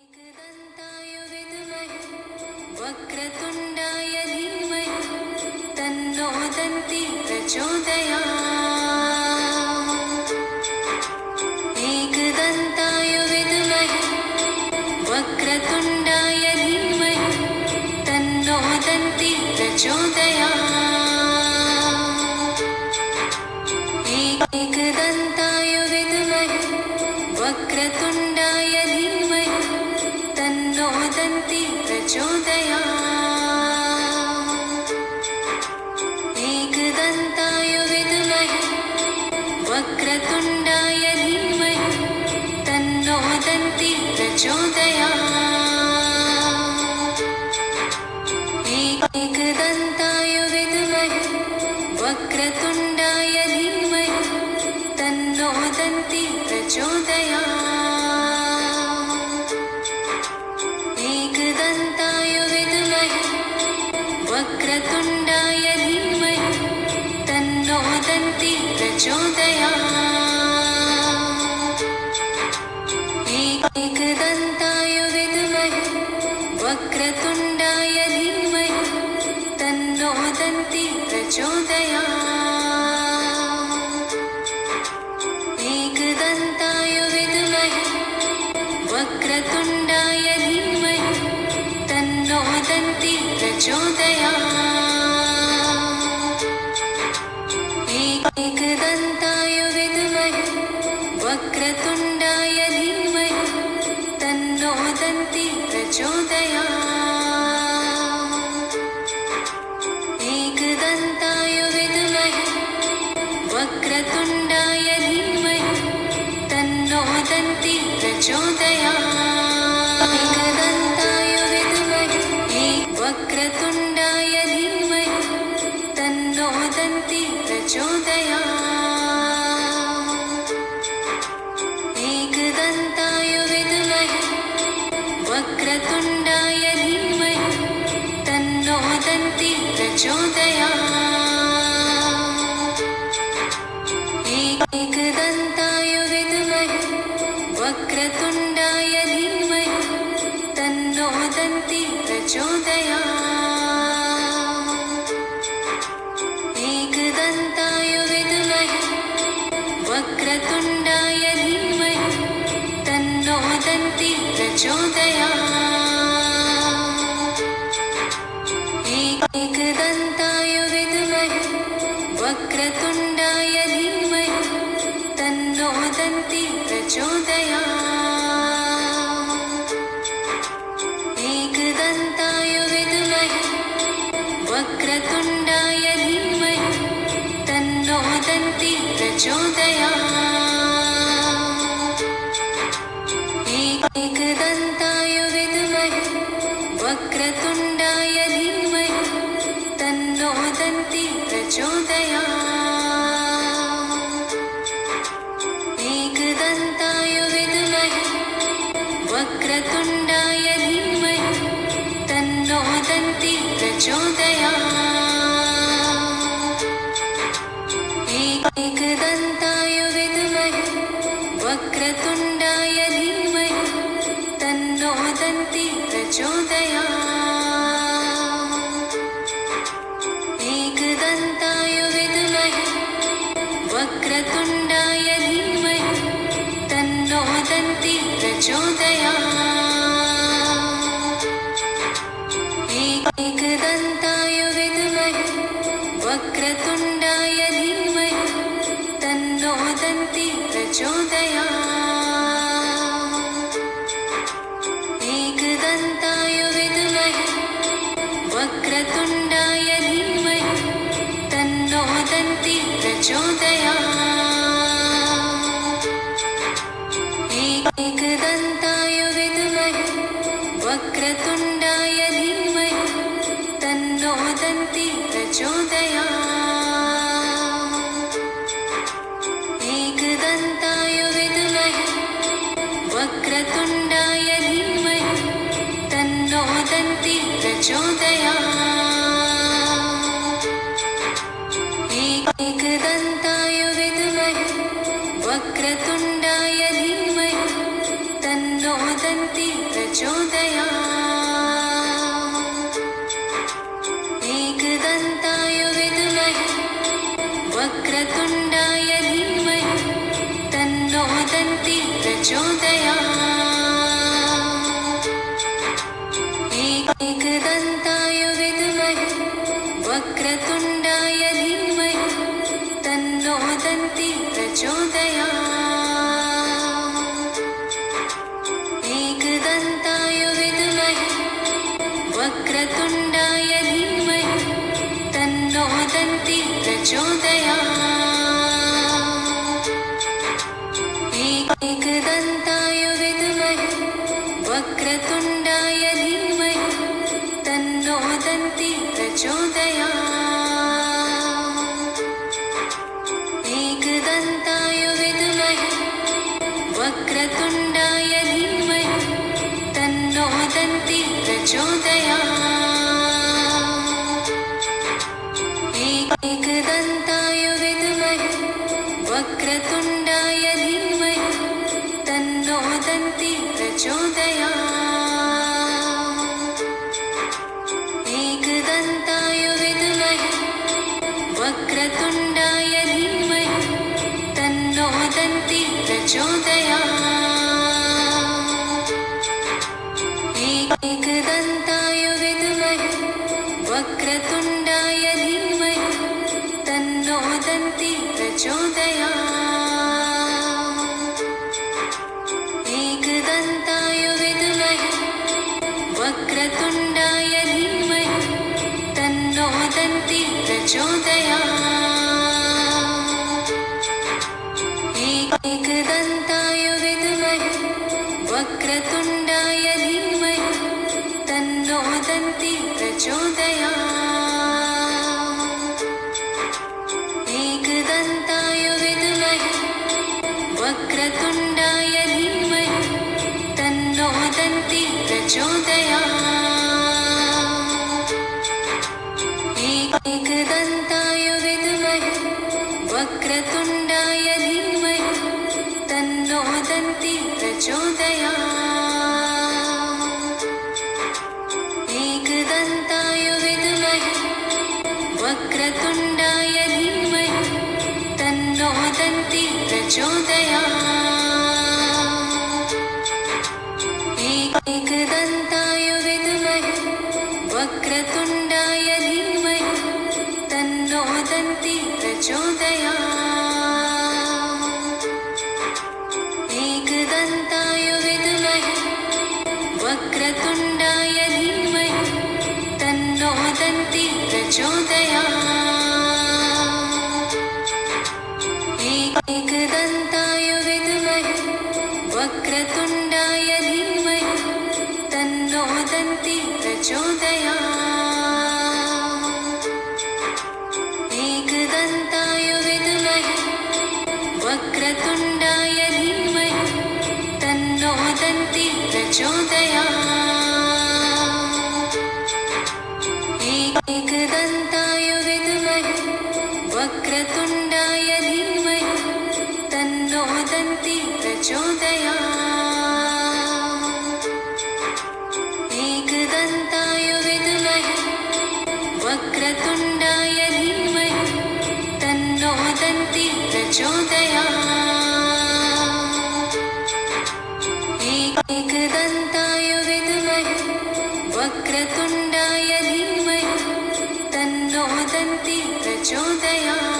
एकदन्ताय विद्महे वक्रतुण्डाय धीमहि तन्नो दन्ती प्रचोदयात्। एकदन्ताय विद्महे वक्रतुण्डाय धीमहि तन्नो दन्ती प्रचोदयात्। एकदन्ताय विद्महे वक्रतुण्डाय धीमहि तन्नो दन्ती प्रचोदयात्। एकदन्ताय विद्महे वक्रतुण्डाय धीमहि तन्नो दन्ती प्रचोदयात्। एकदन्ताय विद्महे वक्रतुण्डाय धीमहि तन्नो दन्ती प्रचोदयात्। एकदन्ताय विद्महे वक्रतुण्डाय धीमहि तन्नो दन्ती प्रचोदयात्। एकदन्ताय विद्महे वक्रतुण्डाय धीमहि तन्नो दन्ती प्रचोदयात्। एकदन्ताय विद्महे वक्रतुण्डाय धीमहि तन्नो दन्ती प्रचोदयात्। एकदन्ताय विद्महे वक्रतुण्डाय धीमहि तन्नो दन्ती प्रचोदयात्। एकदन्ताय विद्महे वक्रतुण्डाय धीमहि तन्नो दन्ती प्रचोदयात्। एकदन्ताय विद्महे वक्रतुण्डाय धीमहि तन्नो दन्ती प्रचोदयात्। एकदन्ताय विद्महे वक्रतुण्डाय धीमहि तन्नो दन्ती प्रचोदयात्। एकदन्ताय विद्महे वक्रतुण्डाय धीमहि तन्नो दन्ती प्रचोदयात्। एकदन्ताय विद्महे वक्रतुण्डाय धीमहि तन्नो दन्ती प्रचोदयात्। एकदन्ताय विद्महे वक्रतुण्डाय धीमहि तन्नो दन्ती प्रचोदयात्। एकदन्ताय विद्महे वक्रतुण्डाय धीमहि तन्नो दन्ती प्रचोदयात्। एकदन्ताय विद्महे वक्रतुण्डाय धीमहि तन्नो दन्ती प्रचोदयात्। एकदन्ताय विद्महे वक्रतुण्डाय धीमहि तन्नो दन्ती प्रचोदयात्। एकदन्ताय विद्महे वक्रतुण्डाय धीमहि तन्नो दन्ती प्रचोदयात्। एकदन्ताय विद्महे वक्रतुण्डाय धीमहि तन्नो दन्ती प्रचोदयात्। एकदन्ताय विद्महे वक्रतुण्डाय धीमहि तन्नो दन्ती प्रचोदयात्। एकदन्ताय विद्महे वक्रतुण्डाय धीमहि तन्नो दन्ती प्रचोदयात्। एकदन्ताय विद्महे वक्रतुण्डाय धीमहि तन्नो दन्ती प्रचोदयात्। एकदन्ताय विद्महे वक्रतुण्डाय धीमहि तन्नो दन्ती प्रचोदयात्। एकदन्ताय विद्महे वक्रतुण्डाय धीमहि तन्नो दन्ती प्रचोदयात्। प्रचोदयात्। एकदन्ताय विद्महे वक्रतुण्डाय धीमहि तन्नो दन्ती प्रचोदयात्। एकदन्ताय विद्महे वक्रतुण्डाय धीमहि तन्नो दन्ती प्रचोदयात्। एकदन्ताय विद्महे वक्रतुण्डाय धीमहि तन्नो दन्ती प्रचोदयात्। एकदन्ताय विद्महे वक्रतुण्डाय धीमहि तन्नो दन्ती प्रचोदयात्। एकदन्ताय विद्महे वक्रतुण्डाय धीमहि तन्नो दन्ती प्रचोदयात्। एकदन्ताय विद्महे वक्रतुण्डाय धीमहि तन्नो दन्ती प्रचोदयात्। एकदन्ताय विद्महे वक्रतुण्डाय धीमहि तन्नो दन्ती प्रचोदयात्। एकदन्ताय विद्महे वक्रतुण्डाय धीमहि तन्नो दन्ती प्रचोदयात्। एकदन्ताय विद्महे वक्रतुण्डाय धीमहि तन्नो दन्ती प्रचोदयात्। एकदन्ताय विद्महे वक्रतुण्डाय धीमहि तन्नो दन्ती प्रचोदयात्। एकदन्ताय विद्महे वक्रतुण्डाय धीमहि तन्नो दन्ती प्रचोदयात्। एकदन्ताय विद्महे वक्रतुण्डाय धीमहि तन्नो दन्ती प्रचोदयात्। एकदन्ताय विद्महे वक्रतुण्डाय धीमहि तन्नो दन्ती प्रचोदयात्। एकदन्ताय विद्महे वक्रतुण्डाय धीमहि तन्नो दन्ती प्रचोदयात्। एकदन्ताय विद्महे वक्रतुण्डाय धीमहि तन्नो दन्ती प्रचोदयात्। एकदन्ताय विद्महे वक्रतुण्डाय धीमहि तन्नो दन्ती प्रचोदयात्। एकदन्ताय विद्महे वक्रतुण्डाय धीमहि तन्नो दन्ती प्रचोदयात्। एकदन्ताय विद्महे वक्रतुण्डाय धीमहि तन्नो दन्ती प्रचोदयात्। एकदन्ताय विद्महे वक्रतुण्डाय धीमहि तन्नो दन्ती प्रचोदयात्। एकदन्ताय विद्महे वक्रतुण्डाय धीमहि तन्नो दन्ती प्रचोदयात्।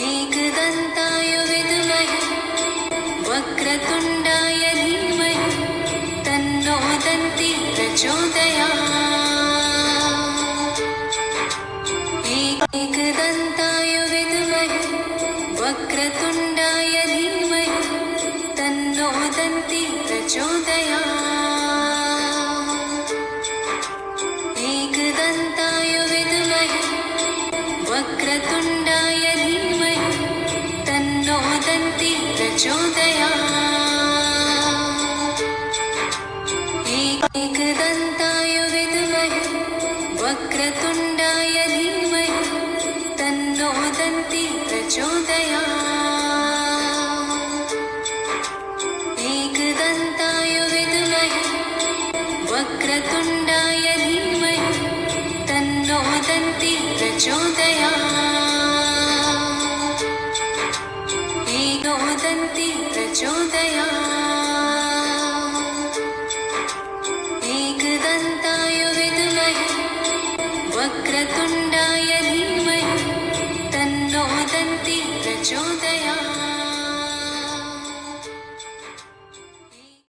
एकदन्ताय विद्महे वक्रतुण्डाय धीमहि तन्नो दन्ती प्रचोदयात्। एकदन्ताय विद्महे वक्रतुण्डाय धीमहि तन्नो दन्ती प्रचोदयात्। एकदन्ताय विद्महे वक्रतुण्डाय धीमहि तन्नो दन्ती प्रचोदयात्। एकदन्ताय विद्महे वक्रतुण्डाय धीमहि तन्नो दन्ती प्रचोदयात्। वक्रतुण्डाय धीमहि तन्नो दन्ति प्रचोदयात् दन्ति प्रचोदयात् एकदन्ताय विद्महे वक्रतुण्डाय धीमहि तन्नो दन्ति प्रचोदयात्